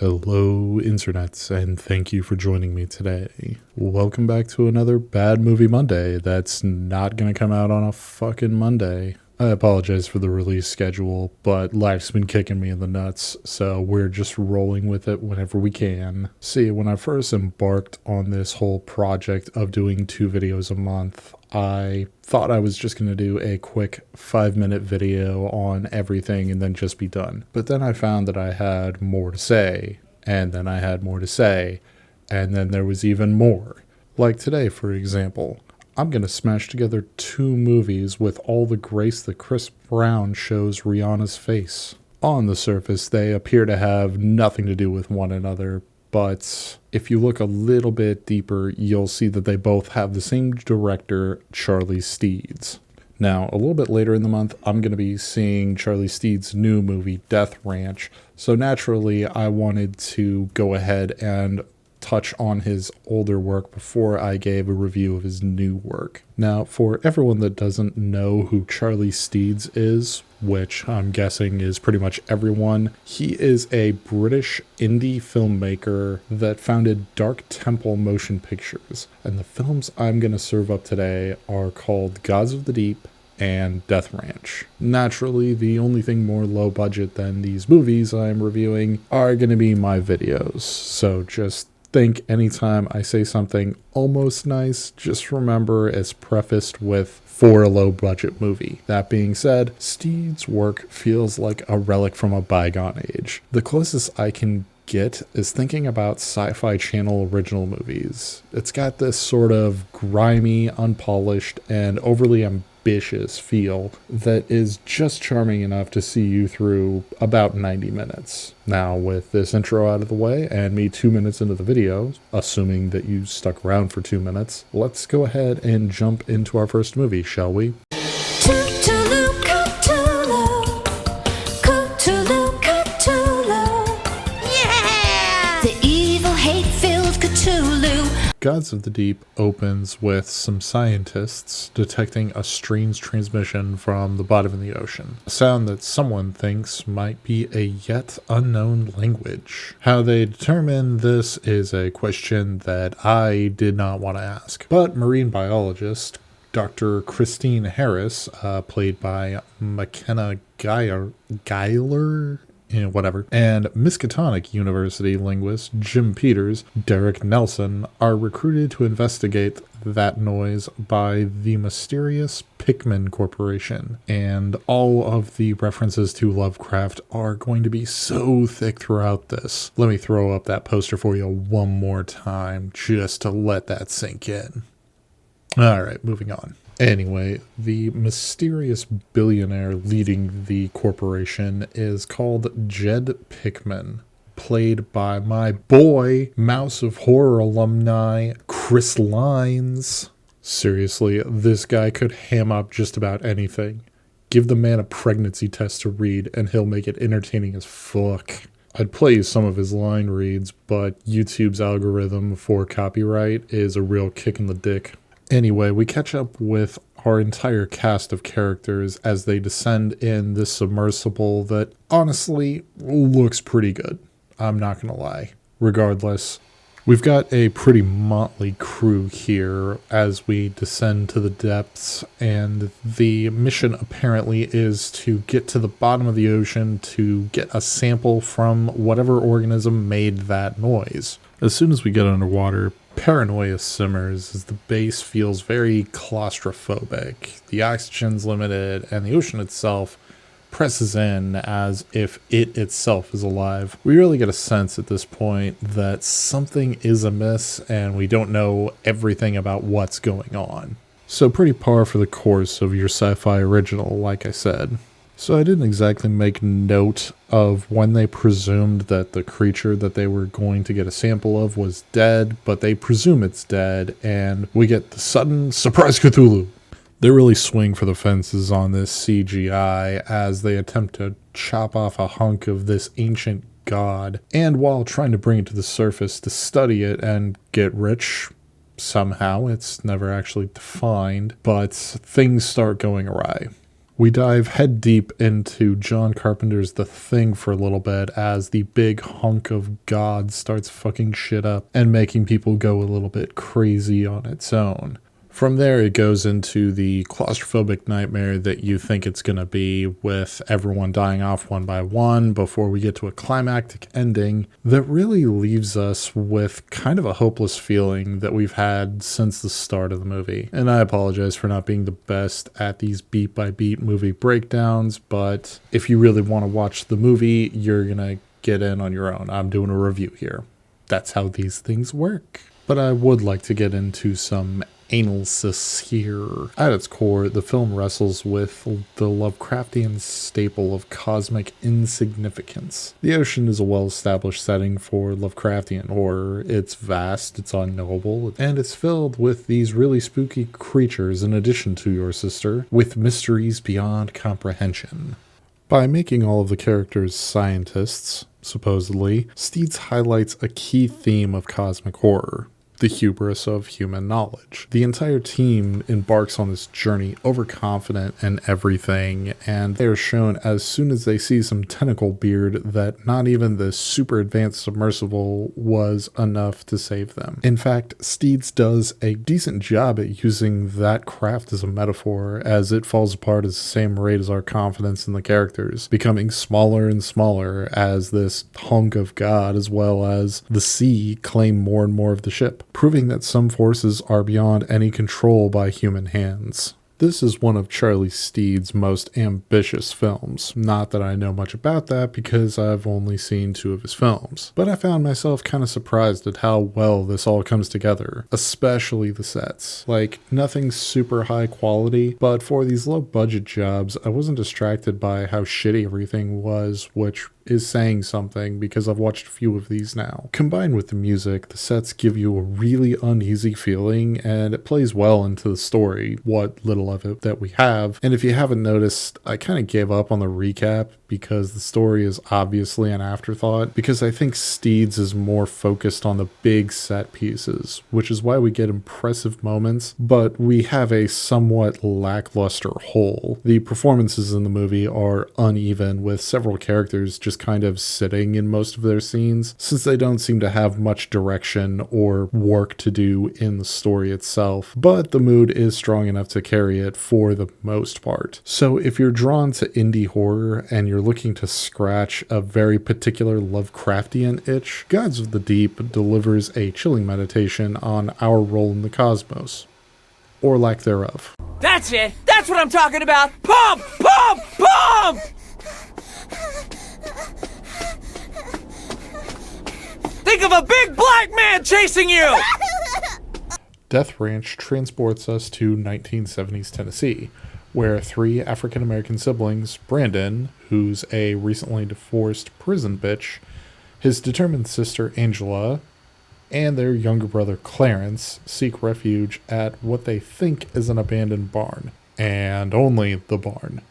Hello, internets, and thank you for joining me today. Welcome back to another Bad Movie Monday that's not gonna come out on a fucking Monday. I apologize for the release schedule, but life's been kicking me in the nuts, so we're just rolling with it whenever we can. See, when I first embarked on this whole project of doing 2 videos a month, I thought I was just going to do a quick 5-minute video on everything and then just be done. But then I found that I had more to say, and then I had more to say, and then there was even more. Like today, for example. I'm going to smash together 2 movies with all the grace that Chris Brown shows Rihanna's face. On the surface, they appear to have nothing to do with one another, but if you look a little bit deeper, you'll see that they both have the same director, Charlie Steeds. Now, a little bit later in the month, I'm going to be seeing Charlie Steeds' new movie, Death Ranch, so naturally I wanted to go ahead and touch on his older work before I gave a review of his new work. Now, for everyone that doesn't know who Charlie Steeds is, which I'm guessing is pretty much everyone, he is a British indie filmmaker that founded Dark Temple Motion Pictures, and the films I'm going to serve up today are called Gods of the Deep and Death Ranch. Naturally, the only thing more low budget than these movies I'm reviewing are going to be my videos, so just think anytime I say something almost nice, just remember it's prefaced with for a low budget movie. That being said, Steed's work feels like a relic from a bygone age. The closest I can get is thinking about Sci-Fi Channel original movies. It's got this sort of grimy, unpolished, and overly ambitious feel that is just charming enough to see you through about 90 minutes. Now, with this intro out of the way and me 2 minutes into the video, assuming that you stuck around for 2 minutes, let's go ahead and jump into our first movie, shall we? Gods of the Deep opens with some scientists detecting a strange transmission from the bottom of the ocean, a sound that someone thinks might be a yet unknown language. How they determine this is a question that I did not want to ask, but marine biologist Dr. Christine Harris, played by McKenna Geiler, whatever, and Miskatonic University linguist Jim Peters, Derek Nelson, are recruited to investigate that noise by the mysterious Pickman Corporation, and all of the references to Lovecraft are going to be so thick throughout this. Let me throw up that poster for you one more time, just to let that sink in. Alright, moving on. Anyway, the mysterious billionaire leading the corporation is called Jed Pickman, played by my boy, Mouse of Horror alumni, Chris Lines. Seriously, this guy could ham up just about anything. Give the man a pregnancy test to read and he'll make it entertaining as fuck. I'd play you some of his line reads, but YouTube's algorithm for copyright is a real kick in the dick. Anyway, we catch up with our entire cast of characters as they descend in this submersible that honestly looks pretty good. I'm not gonna lie. Regardless, we've got a pretty motley crew here as we descend to the depths, and the mission apparently is to get to the bottom of the ocean to get a sample from whatever organism made that noise. As soon as we get underwater, paranoia simmers as the base feels very claustrophobic. The oxygen's limited, and the ocean itself presses in as if it itself is alive. We really get a sense at this point that something is amiss, and we don't know everything about what's going on. So pretty par for the course of your sci-fi original, like I said. So I didn't exactly make note of when they presumed that the creature that they were going to get a sample of was dead, but they presume it's dead, and we get the sudden surprise Cthulhu. They really swing for the fences on this CGI as they attempt to chop off a hunk of this ancient god, and while trying to bring it to the surface to study it and get rich, somehow, it's never actually defined, but things start going awry. We dive head deep into John Carpenter's The Thing for a little bit as the big hunk of God starts fucking shit up and making people go a little bit crazy on its own. From there, it goes into the claustrophobic nightmare that you think it's going to be, with everyone dying off one by one before we get to a climactic ending that really leaves us with kind of a hopeless feeling that we've had since the start of the movie. And I apologize for not being the best at these beat-by-beat movie breakdowns, but if you really want to watch the movie, you're going to get in on your own. I'm doing a review here. That's how these things work. But I would like to get into some analysis here. At its core, the film wrestles with the Lovecraftian staple of cosmic insignificance. The ocean is a well-established setting for Lovecraftian horror. It's vast, it's unknowable, and it's filled with these really spooky creatures in addition to your sister, with mysteries beyond comprehension. By making all of the characters scientists, supposedly, Steeds highlights a key theme of cosmic horror: the hubris of human knowledge. The entire team embarks on this journey overconfident in everything, and they are shown as soon as they see some tentacle beard that not even the super advanced submersible was enough to save them. In fact, Steeds does a decent job at using that craft as a metaphor, as it falls apart at the same rate as our confidence in the characters, becoming smaller and smaller as this hunk of God as well as the sea claim more and more of the ship, proving that some forces are beyond any control by human hands. This is one of Charlie Steeds' most ambitious films. Not that I know much about that because I've only seen 2 of his films, but I found myself kind of surprised at how well this all comes together, especially the sets. Like, nothing super high quality, but for these low budget jobs, I wasn't distracted by how shitty everything was, which is saying something because I've watched a few of these now. Combined with the music, the sets give you a really uneasy feeling, and it plays well into the story, what little of it that we have. And if you haven't noticed, I kind of gave up on the recap because the story is obviously an afterthought, because I think Steeds is more focused on the big set pieces, which is why we get impressive moments, but we have a somewhat lackluster whole. The performances in the movie are uneven, with several characters just kind of sitting in most of their scenes, since they don't seem to have much direction or work to do in the story itself, but the mood is strong enough to carry it for the most part. So if you're drawn to indie horror and you're looking to scratch a very particular Lovecraftian itch, Gods of the Deep delivers a chilling meditation on our role in the cosmos, or lack thereof. That's it! That's what I'm talking about! Pump! Pump! Pump! Think of a big black man chasing you! Death Ranch transports us to 1970s Tennessee, where 3 African-American siblings, Brandon, who's a recently divorced prison bitch, his determined sister Angela, and their younger brother Clarence seek refuge at what they think is an abandoned barn. And only the barn.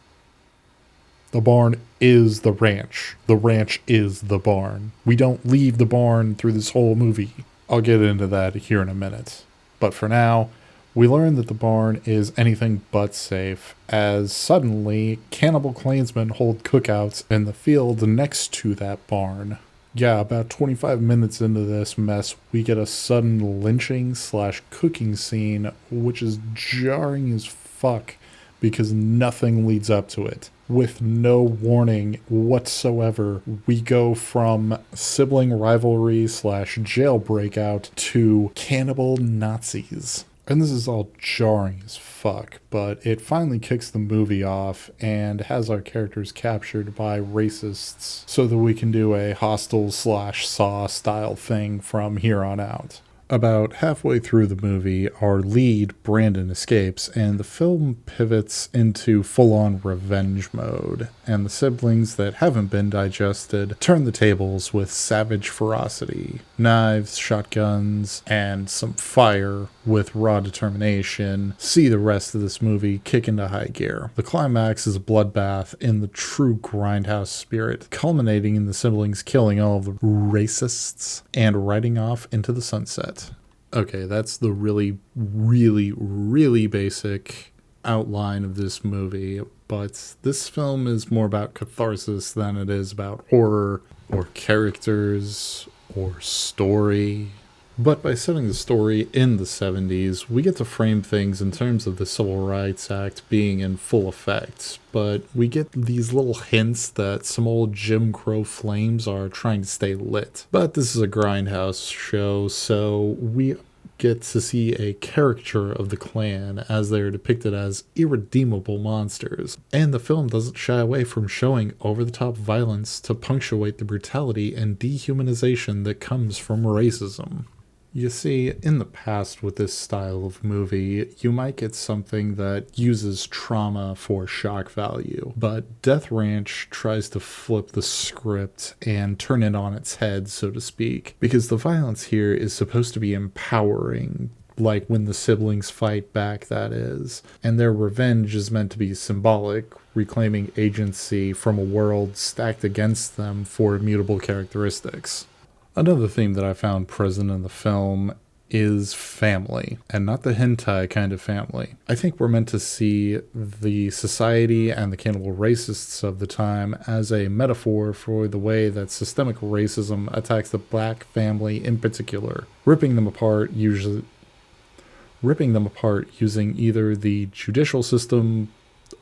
The barn is the ranch. The ranch is the barn. We don't leave the barn through this whole movie. I'll get into that here in a minute. But for now, we learn that the barn is anything but safe, as suddenly cannibal Klansmen hold cookouts in the field next to that barn. Yeah, about 25 minutes into this mess, we get a sudden lynching/cooking scene, which is jarring as fuck because nothing leads up to it. With no warning whatsoever, we go from sibling rivalry/jail breakout to cannibal Nazis. And this is all jarring as fuck, but it finally kicks the movie off and has our characters captured by racists so that we can do a Hostel/Saw style thing from here on out. About halfway through the movie, our lead, Brandon, escapes, and the film pivots into full-on revenge mode, and the siblings that haven't been digested turn the tables with savage ferocity. Knives, shotguns, and some fire with raw determination see the rest of this movie kick into high gear. The climax is a bloodbath in the true grindhouse spirit, culminating in the siblings killing all of the racists and riding off into the sunset. Okay, that's the really, really, really basic outline of this movie. but this film is more about catharsis than it is about horror or characters or story. But by setting the story in the 70s, we get to frame things in terms of the Civil Rights Act being in full effect. But we get these little hints that some old Jim Crow flames are trying to stay lit. But this is a grindhouse show, so we get to see a caricature of the Klan as they are depicted as irredeemable monsters. And the film doesn't shy away from showing over-the-top violence to punctuate the brutality and dehumanization that comes from racism. You see, in the past with this style of movie, you might get something that uses trauma for shock value, but Death Ranch tries to flip the script and turn it on its head, so to speak, because the violence here is supposed to be empowering, like when the siblings fight back, that is, and their revenge is meant to be symbolic, reclaiming agency from a world stacked against them for immutable characteristics. Another theme that I found present in the film is family, and not the hentai kind of family. I think we're meant to see the society and the cannibal racists of the time as a metaphor for the way that systemic racism attacks the black family in particular, ripping them apart using either the judicial system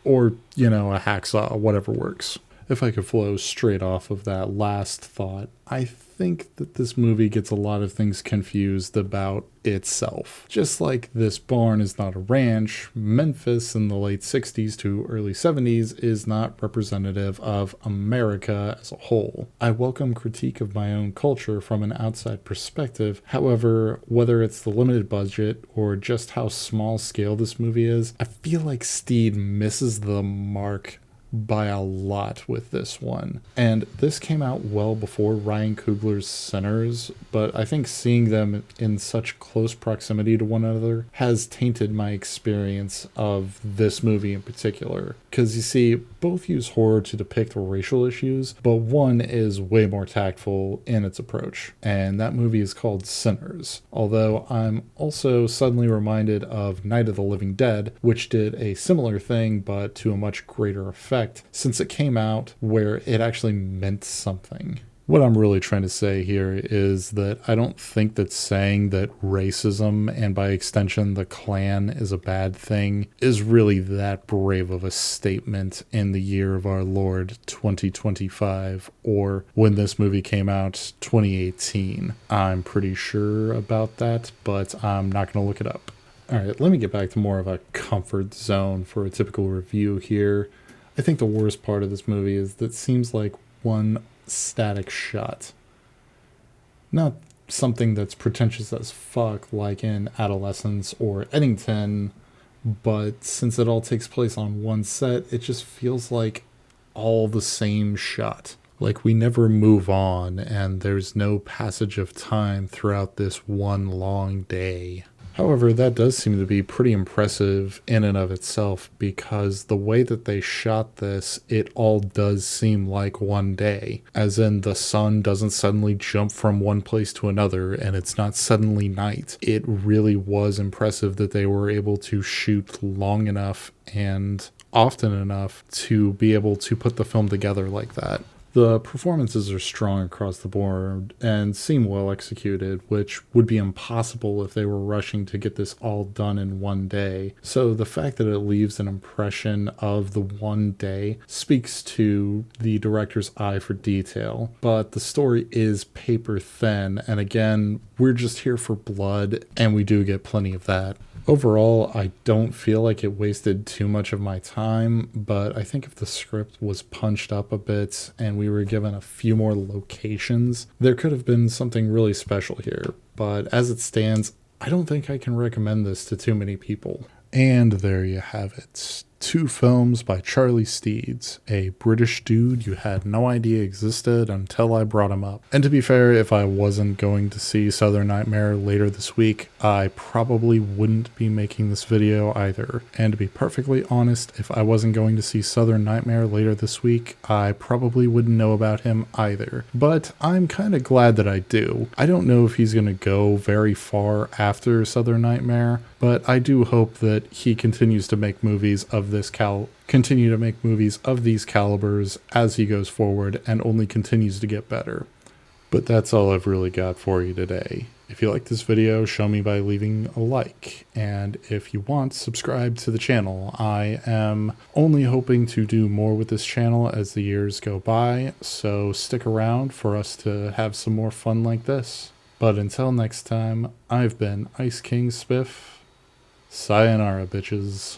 or, a hacksaw, whatever works. If I could flow straight off of that last thought, I think that this movie gets a lot of things confused about itself. Just like this barn is not a ranch, Memphis in the late 60s to early 70s is not representative of America as a whole. I welcome critique of my own culture from an outside perspective. However, whether it's the limited budget or just how small scale this movie is, I feel like Steed misses the mark by a lot with this one. And this came out well before Ryan Coogler's Sinners, but I think seeing them in such close proximity to one another has tainted my experience of this movie in particular. Because you see, both use horror to depict racial issues, but one is way more tactful in its approach, and that movie is called Sinners. Although I'm also suddenly reminded of Night of the Living Dead, which did a similar thing but to a much greater effect, since it came out where it actually meant something. What I'm really trying to say here is that I don't think that saying that racism, and by extension the Klan, is a bad thing is really that brave of a statement in the year of our Lord 2025, or when this movie came out, 2018. I'm pretty sure about that, but I'm not going to look it up. Alright, let me get back to more of a comfort zone for a typical review here. I think the worst part of this movie is that it seems like one static shot. Not something that's pretentious as fuck like in Adolescence or Eddington, but since it all takes place on one set, it just feels like all the same shot. Like we never move on and there's no passage of time throughout this one long day. However, that does seem to be pretty impressive in and of itself, because the way that they shot this, it all does seem like one day. As in, the sun doesn't suddenly jump from one place to another, and it's not suddenly night. It really was impressive that they were able to shoot long enough and often enough to be able to put the film together like that. The performances are strong across the board and seem well executed, which would be impossible if they were rushing to get this all done in one day. So the fact that it leaves an impression of the one day speaks to the director's eye for detail. But the story is paper thin, and again, we're just here for blood, and we do get plenty of that. Overall, I don't feel like it wasted too much of my time, but I think if the script was punched up a bit and we were given a few more locations, there could have been something really special here. But as it stands, I don't think I can recommend this to too many people. And there you have it. 2 films by Charlie Steeds, a British dude you had no idea existed until I brought him up. And to be fair, if I wasn't going to see Southern Nightmare later this week, I probably wouldn't be making this video either. And to be perfectly honest, if I wasn't going to see Southern Nightmare later this week, I probably wouldn't know about him either. But I'm kind of glad that I do. I don't know if he's going to go very far after Southern Nightmare, but I do hope that he continues to make movies of continue to make movies of these calibers as he goes forward and only continues to get better. But that's all I've really got for you today. If you like this video, show me by leaving a like. And if you want, subscribe to the channel. I am only hoping to do more with this channel as the years go by, so stick around for us to have some more fun like this. But until next time, I've been Ice King Spiff. Sayonara, bitches.